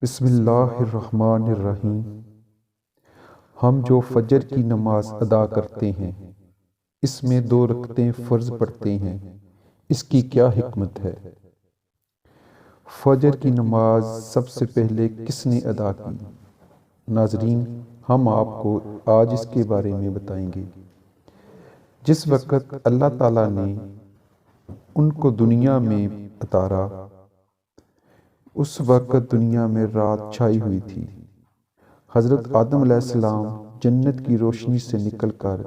بسم اللہ الرحمن الرحیم۔ ہم جو فجر کی نماز ادا کرتے ہیں اس میں 2 رکعتیں فرض پڑھتے ہیں، اس کی کیا حکمت ہے؟ فجر کی نماز سب سے پہلے کس نے ادا کی؟ ناظرین، ہم آپ کو آج اس کے بارے میں بتائیں گے۔ جس وقت اللہ تعالیٰ نے ان کو دنیا میں اتارا اس وقت دنیا میں رات چھائی ہوئی تھی۔ حضرت آدم علیہ السلام جنت کی روشنی سے نکل کر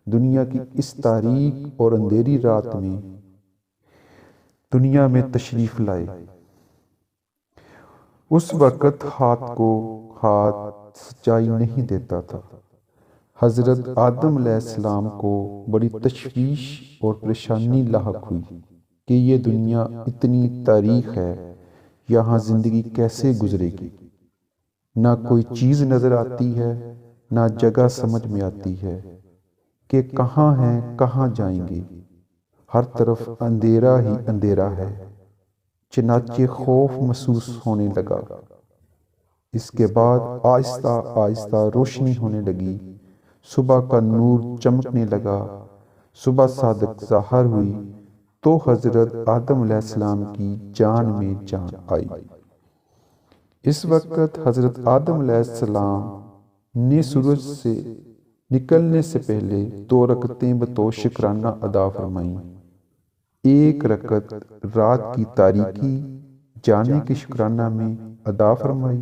دنیا کی اس تاریک اور اندھیری رات میں دنیا میں تشریف لائے۔ اس وقت ہاتھ سچائی نہیں دیتا تھا۔ حضرت آدم علیہ السلام کو بڑی تشویش اور پریشانی لاحق ہوئی کہ یہ دنیا اتنی تاریک ہے، یہاں زندگی کیسے گزرے گی؟ نہ کوئی چیز نظر آتی ہے، نہ جگہ سمجھ میں آتی ہے کہ کہاں ہیں، کہاں جائیں گے۔ ہر طرف اندھیرا ہی اندھیرا ہے، چنانچہ خوف محسوس ہونے لگا۔ اس کے بعد آہستہ آہستہ روشنی ہونے لگی، صبح کا نور چمکنے لگا، صبح صادق ظاہر ہوئی تو حضرت آدم علیہ السلام کی جان میں جان آئی۔ اس وقت حضرت آدم علیہ السلام نے سورج سے نکلنے سے پہلے 2 رکعتیں بطور شکرانہ ادا فرمائیں۔ 1 رکعت رات کی تاریکی جانے کے شکرانہ میں ادا فرمائی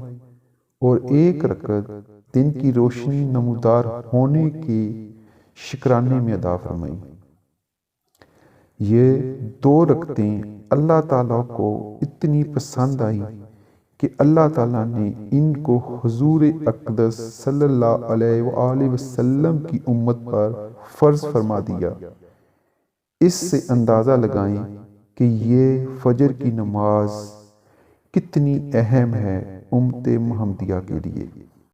اور 1 رکعت دن کی روشنی نمودار ہونے کے شکرانے میں ادا فرمائی۔ یہ 2 رکعتیں اللہ تعالیٰ کو اتنی پسند آئی کہ اللہ تعالیٰ نے ان کو حضور اقدس صلی اللہ علیہ وآلہ وسلم کی امت پر فرض فرما دیا۔ اس سے اندازہ لگائیں کہ یہ فجر کی نماز کتنی اہم ہے امت محمدیہ کے لیے۔